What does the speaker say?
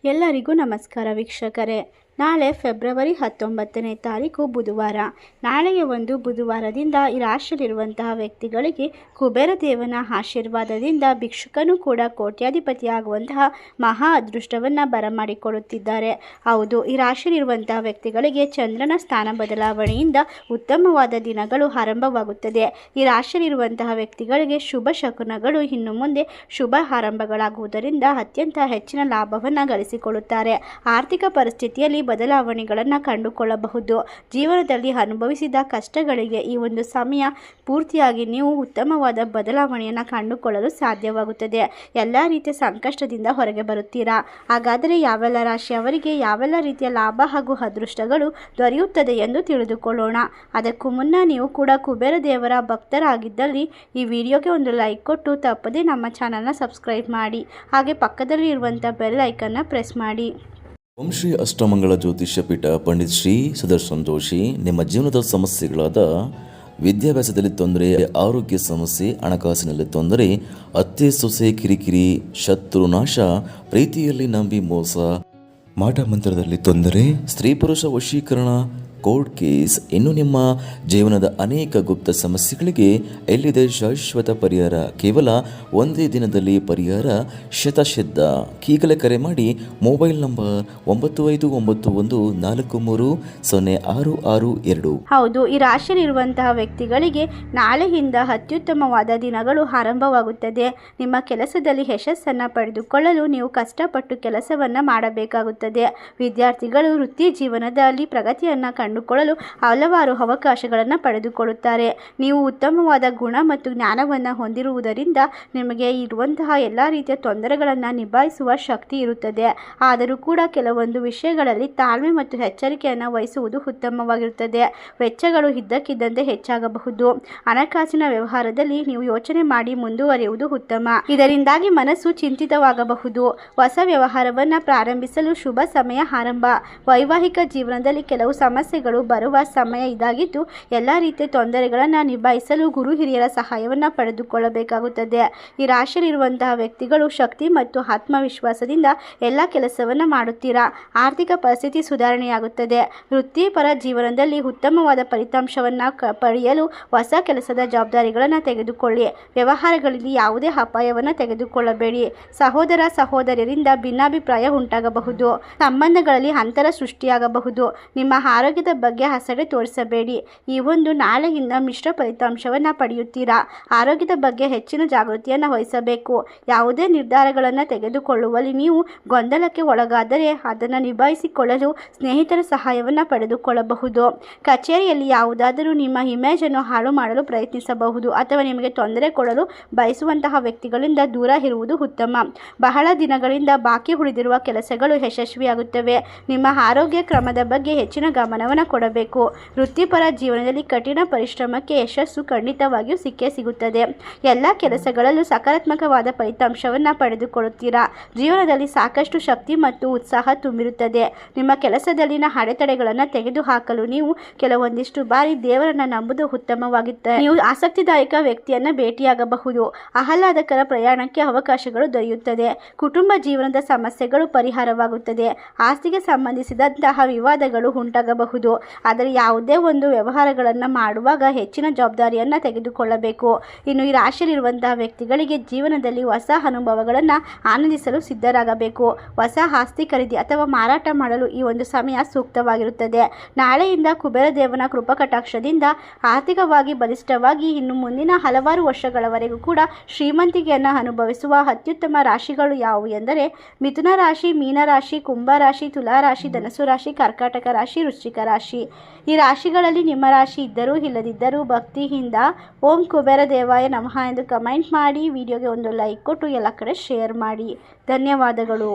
ಎಲ್ಲರಿಗೂ ನಮಸ್ಕಾರ ವೀಕ್ಷಕರೇ. ನಾಳೆ ಫೆಬ್ರವರಿ 19ನೇ ತಾರೀಕು ಬುಧವಾರ. ನಾಳೆಯ ಒಂದು ಬುಧವಾರದಿಂದ ಈ ರಾಶಿಯಲ್ಲಿರುವಂತಹ ವ್ಯಕ್ತಿಗಳಿಗೆ ಕುಬೇರ ದೇವನ ಆಶೀರ್ವಾದದಿಂದ ಭಿಕ್ಷುಕನು ಕೂಡ ಕೋಟ್ಯಾಧಿಪತಿಯಾಗುವಂತಹ ಮಹಾ ಅದೃಷ್ಟವನ್ನು ಬರಮಾಡಿಕೊಡುತ್ತಿದ್ದಾರೆ. ಹೌದು, ಈ ರಾಶಿಯಲ್ಲಿರುವಂತಹ ವ್ಯಕ್ತಿಗಳಿಗೆ ಚಂದ್ರನ ಸ್ಥಾನ ಬದಲಾವಣೆಯಿಂದ ಉತ್ತಮವಾದ ದಿನಗಳು ಆರಂಭವಾಗುತ್ತದೆ. ಈ ರಾಶಿಯಲ್ಲಿರುವಂತಹ ವ್ಯಕ್ತಿಗಳಿಗೆ ಶುಭ ಶಕುನಗಳು ಇನ್ನು ಮುಂದೆ ಶುಭ ಆರಂಭಗಳಾಗುವುದರಿಂದ ಅತ್ಯಂತ ಹೆಚ್ಚಿನ ಲಾಭವನ್ನು ಗಳಿಸಿಕೊಳ್ಳುತ್ತಾರೆ. ಆರ್ಥಿಕ ಪರಿಸ್ಥಿತಿಯಲ್ಲಿ ಬದಲಾವಣೆಗಳನ್ನು ಕಂಡುಕೊಳ್ಳಬಹುದು. ಜೀವನದಲ್ಲಿ ಅನುಭವಿಸಿದ ಕಷ್ಟಗಳಿಗೆ ಈ ಒಂದು ಸಮಯ ಪೂರ್ತಿಯಾಗಿ ನೀವು ಉತ್ತಮವಾದ ಬದಲಾವಣೆಯನ್ನು ಕಂಡುಕೊಳ್ಳಲು ಸಾಧ್ಯವಾಗುತ್ತದೆ. ಎಲ್ಲ ರೀತಿಯ ಸಂಕಷ್ಟದಿಂದ ಹೊರಗೆ ಬರುತ್ತೀರಾ. ಹಾಗಾದರೆ ಯಾವೆಲ್ಲ ರಾಶಿಯವರಿಗೆ ಯಾವೆಲ್ಲ ರೀತಿಯ ಲಾಭ ಹಾಗೂ ಅದೃಷ್ಟಗಳು ದೊರೆಯುತ್ತದೆ ಎಂದು ತಿಳಿದುಕೊಳ್ಳೋಣ. ಅದಕ್ಕೂ ಮುನ್ನ ನೀವು ಕೂಡ ಕುಬೇರ ದೇವರ ಭಕ್ತರಾಗಿದ್ದಲ್ಲಿ ಈ ವಿಡಿಯೋಗೆ ಒಂದು ಲೈಕ್ ಕೊಟ್ಟು ತಪ್ಪದೆ ನಮ್ಮ ಚಾನಲ್ನ ಸಬ್ಸ್ಕ್ರೈಬ್ ಮಾಡಿ. ಹಾಗೆ ಪಕ್ಕದಲ್ಲಿ ಇರುವಂಥ ಬೆಲ್ ಐಕನ್ನ ಪ್ರೆಸ್ ಮಾಡಿ. ಓಂ ಶ್ರೀ ಅಷ್ಟಮಂಗಳ ಜ್ಯೋತಿಷ್ಯ ಪೀಠ ಪಂಡಿತ್ ಶ್ರೀ ಸುದರ್ಶನ್ ಜೋಶಿ. ನಿಮ್ಮ ಜೀವನದ ಸಮಸ್ಯೆಗಳಾದ ವಿದ್ಯಾಭ್ಯಾಸದಲ್ಲಿ ತೊಂದರೆ, ಆರೋಗ್ಯ ಸಮಸ್ಯೆ, ಹಣಕಾಸಿನಲ್ಲಿ ತೊಂದರೆ, ಅತ್ತೆ ಸೊಸೆ ಕಿರಿಕಿರಿ, ಶತ್ರು ನಾಶ, ಪ್ರೀತಿಯಲ್ಲಿ ನಂಬಿ ಮೋಸ, ಮಾಟ ಮಂತ್ರದಲ್ಲಿ ತೊಂದರೆ, ಸ್ತ್ರೀ ಪುರುಷ ವಶೀಕರಣ, ಕೋರ್ಟ್ ಕೇಸ್, ಇನ್ನು ನಿಮ್ಮ ಜೀವನದ ಅನೇಕ ಗುಪ್ತ ಸಮಸ್ಯೆಗಳಿಗೆ ಎಲ್ಲಿದೆ ಶಾಶ್ವತ ಪರಿಹಾರ. ಕೇವಲ ಒಂದೇ ದಿನದಲ್ಲಿ ಪರಿಹಾರ ಶತಸಿದ್ಧ. ಈಗಲೇ ಕರೆ ಮಾಡಿ. Mobile number 9591430662. ಹೌದು, ಈ ರಾಶಿಯಲ್ಲಿರುವಂತಹ ವ್ಯಕ್ತಿಗಳಿಗೆ ನಾಳೆಯಿಂದ ಅತ್ಯುತ್ತಮವಾದ ದಿನಗಳು ಆರಂಭವಾಗುತ್ತದೆ. ನಿಮ್ಮ ಕೆಲಸದಲ್ಲಿ ಯಶಸ್ಸನ್ನು ಪಡೆದುಕೊಳ್ಳಲು ನೀವು ಕಷ್ಟಪಟ್ಟು ಕೆಲಸವನ್ನು ಮಾಡಬೇಕಾಗುತ್ತದೆ. ವಿದ್ಯಾರ್ಥಿಗಳು ವೃತ್ತಿ ಜೀವನದಲ್ಲಿ ಪ್ರಗತಿಯನ್ನು ಕಂಡುಕೊಳ್ಳಲು ಹಲವಾರು ಅವಕಾಶಗಳನ್ನು ಪಡೆದುಕೊಳ್ಳುತ್ತಾರೆ. ನೀವು ಉತ್ತಮವಾದ ಗುಣ ಮತ್ತು ಜ್ಞಾನವನ್ನು ಹೊಂದಿರುವುದರಿಂದ ನಿಮಗೆ ಇರುವಂತಹ ಎಲ್ಲ ರೀತಿಯ ತೊಂದರೆಗಳನ್ನು ನಿಭಾಯಿಸುವ ಶಕ್ತಿ ಇರುತ್ತದೆ. ಆದರೂ ಕೂಡ ಕೆಲವೊಂದು ವಿಷಯಗಳಲ್ಲಿ ತಾಳ್ಮೆ ಮತ್ತು ಎಚ್ಚರಿಕೆಯನ್ನು ವಹಿಸುವುದು ಉತ್ತಮವಾಗಿರುತ್ತದೆ. ವೆಚ್ಚಗಳು ಇದ್ದಕ್ಕಿದ್ದಂತೆ ಹೆಚ್ಚಾಗಬಹುದು. ಹಣಕಾಸಿನ ವ್ಯವಹಾರದಲ್ಲಿ ನೀವು ಯೋಚನೆ ಮಾಡಿ ಮುಂದುವರಿಯುವುದು ಉತ್ತಮ. ಇದರಿಂದಾಗಿ ಮನಸ್ಸು ಚಿಂತಿತವಾಗಬಹುದು. ಹೊಸ ವ್ಯವಹಾರವನ್ನು ಪ್ರಾರಂಭಿಸಲು ಶುಭ ಸಮಯ ಆರಂಭ. ವೈವಾಹಿಕ ಜೀವನದಲ್ಲಿ ಕೆಲವು ಸಮಸ್ಯೆಗಳು ಬರುವ ಸಮಯ ಇದಾಗಿದ್ದು ಎಲ್ಲ ರೀತಿಯ ತೊಂದರೆಗಳನ್ನು ನಿಭಾಯಿಸಲು ಗುರು ಹಿರಿಯರ ಸಹಾಯವನ್ನು ಪಡೆದುಕೊಳ್ಳಬೇಕಾಗುತ್ತದೆ. ಈ ರಾಶಿಯಲ್ಲಿರುವಂತಹ ವ್ಯಕ್ತಿಗಳು ಶಕ್ತಿ ಮತ್ತು ಆತ್ಮವಿಶ್ವಾಸದಿಂದ ಎಲ್ಲ ಕೆಲಸವನ್ನು ಮಾಡುತ್ತೀರಾ. ಆರ್ಥಿಕ ಪರಿಸ್ಥಿತಿ ಸುಧಾರಣೆಯಾಗುತ್ತದೆ. ವೃತ್ತಿಪರ ಜೀವನದಲ್ಲಿ ಉತ್ತಮವಾದ ಫಲಿತಾಂಶವನ್ನು ಪಡೆಯಲು ಹೊಸ ಕೆಲಸದ ಜವಾಬ್ದಾರಿಗಳನ್ನು ತೆಗೆದುಕೊಳ್ಳಿ. ವ್ಯವಹಾರಗಳಲ್ಲಿ ಯಾವುದೇ ಅಪಾಯವನ್ನು ತೆಗೆದುಕೊಳ್ಳಬೇಡಿ. ಸಹೋದರ ಸಹೋದರಿಯರಿಂದ ಭಿನ್ನಾಭಿಪ್ರಾಯ ಉಂಟಾಗಬಹುದು. ಸಂಬಂಧಗಳಲ್ಲಿ ಅಂತರ ಸೃಷ್ಟಿಯಾಗಬಹುದು. ನಿಮ್ಮ ಆರೋಗ್ಯದ ಬಗ್ಗೆ ಅಸಡ್ಡೆ ತೋರಿಸಬೇಡಿ. ಈ ಒಂದು ನಾಳೆಯಿಂದ ಮಿಶ್ರ ಫಲಿತಾಂಶವನ್ನು ಪಡೆಯುತ್ತೀರಾ. ಆರೋಗ್ಯದ ಬಗ್ಗೆ ಹೆಚ್ಚಿನ ಜಾಗೃತಿಯನ್ನು ವಹಿಸಬೇಕು. ಯಾವುದೇ ನಿರ್ಧಾರಗಳನ್ನು ತೆಗೆದುಕೊಳ್ಳುವಲ್ಲಿ ನೀವು ಗೊಂದಲಕ್ಕೆ ಒಳಗಾದರೆ ಅದನ್ನು ನಿಭಾಯಿಸಿಕೊಳ್ಳಲು ಸ್ನೇಹಿತರ ಸಹಾಯವನ್ನು ಪಡೆದುಕೊಳ್ಳಬಹುದು. ಕಚೇರಿಯಲ್ಲಿ ಯಾವುದಾದರೂ ನಿಮ್ಮ ಇಮೇಜನ್ನು ಹಾಳು ಮಾಡಲು ಪ್ರಯತ್ನಿಸಬಹುದು ಅಥವಾ ನಿಮಗೆ ತೊಂದರೆ ಕೊಡಲು ಬಯಸುವಂತಹ ವ್ಯಕ್ತಿಗಳಿಂದ ದೂರ ಇರುವುದು ಉತ್ತಮ. ಬಹಳ ದಿನಗಳಿಂದ ಬಾಕಿ ಉಳಿದಿರುವ ಕೆಲಸಗಳು ಯಶಸ್ವಿಯಾಗುತ್ತವೆ. ನಿಮ್ಮ ಆರೋಗ್ಯ ಕ್ರಮದ ಬಗ್ಗೆ ಹೆಚ್ಚಿನ ಗಮನವನ್ನು ಕೊಡಬೇಕು. ವೃತ್ತಿಪರ ಜೀವನದಲ್ಲಿ ಕಠಿಣ ಪರಿಶ್ರಮಕ್ಕೆ ಯಶಸ್ಸು ಖಂಡಿತವಾಗಿಯೂ ಸಿಕ್ಕೇ ಸಿಗುತ್ತದೆ. ಎಲ್ಲ ಕೆಲಸಗಳಲ್ಲೂ ಸಕಾರಾತ್ಮಕವಾದ ಫಲಿತಾಂಶವನ್ನು ಪಡೆದುಕೊಳ್ಳುತ್ತೀರಾ. ಜೀವನದಲ್ಲಿ ಸಾಕಷ್ಟು ಶಕ್ತಿ ಮತ್ತು ಉತ್ಸಾಹ ತುಂಬಿರುತ್ತದೆ. ನಿಮ್ಮ ಕೆಲಸದಲ್ಲಿನ ಅಡೆತಡೆಗಳನ್ನು ತೆಗೆದುಹಾಕಲು ನೀವು ಕೆಲವೊಂದಿಷ್ಟು ಬಾರಿ ದೇವರನ್ನು ನಂಬುವುದು ಉತ್ತಮವಾಗಿದೆ. ನೀವು ಆಸಕ್ತಿದಾಯಕ ವ್ಯಕ್ತಿಯನ್ನು ಭೇಟಿಯಾಗಬಹುದು. ಆಹ್ಲಾದಕರ ಪ್ರಯಾಣಕ್ಕೆ ಅವಕಾಶಗಳು ದೊರೆಯುತ್ತದೆ. ಕುಟುಂಬ ಜೀವನದ ಸಮಸ್ಯೆಗಳು ಪರಿಹಾರವಾಗುತ್ತದೆ. ಆಸ್ತಿಗೆ ಸಂಬಂಧಿಸಿದಂತಹ ವಿವಾದಗಳು ಉಂಟಾಗಬಹುದು. ಆದರೆ ಯಾವುದೇ ಒಂದು ವ್ಯವಹಾರಗಳನ್ನು ಮಾಡುವಾಗ ಹೆಚ್ಚಿನ ಜವಾಬ್ದಾರಿಯನ್ನು ತೆಗೆದುಕೊಳ್ಳಬೇಕು. ಇನ್ನು ಈ ರಾಶಿಯಲ್ಲಿರುವಂತಹ ವ್ಯಕ್ತಿಗಳಿಗೆ ಜೀವನದಲ್ಲಿ ಹೊಸ ಅನುಭವಗಳನ್ನು ಆನಂದಿಸಲು ಸಿದ್ಧರಾಗಬೇಕು. ಹೊಸ ಆಸ್ತಿ ಖರೀದಿ ಅಥವಾ ಮಾರಾಟ ಮಾಡಲು ಈ ಒಂದು ಸಮಯ ಸೂಕ್ತವಾಗಿರುತ್ತದೆ. ನಾಳೆಯಿಂದ ಕುಬೇರ ದೇವನ ಕೃಪಾಕಟಾಕ್ಷದಿಂದ ಆರ್ಥಿಕವಾಗಿ ಬಲಿಷ್ಠವಾಗಿ ಇನ್ನು ಮುಂದಿನ ಹಲವಾರು ವರ್ಷಗಳವರೆಗೂ ಕೂಡ ಶ್ರೀಮಂತಿಕೆಯನ್ನು ಅನುಭವಿಸುವ ಅತ್ಯುತ್ತಮ ರಾಶಿಗಳು ಯಾವುವು ಎಂದರೆ ಮಿಥುನ ರಾಶಿ, ಮೀನ ರಾಶಿ, ಕುಂಭ ರಾಶಿ, ತುಲಾ ರಾಶಿ, ಧನಸ್ಸು ರಾಶಿ, ಕರ್ಕಾಟಕ ರಾಶಿ, ವೃಶ್ಚಿಕ ರಾಶಿ. ಈ ರಾಶಿಗಳಲ್ಲಿ ನಿಮ್ಮ ರಾಶಿ ಇದ್ದರೂ ಇಲ್ಲದಿದ್ದರೂ ಭಕ್ತಿಯಿಂದ ಓಂ ಕುಬೇರ ದೇವಾಯ ನಮಃ ಎಂದು ಕಮೆಂಟ್ ಮಾಡಿ. ವಿಡಿಯೋಗೆ ಒಂದು ಲೈಕ್ ಕೊಟ್ಟು ಎಲ್ಲ ಕಡೆ ಶೇರ್ ಮಾಡಿ. ಧನ್ಯವಾದಗಳು.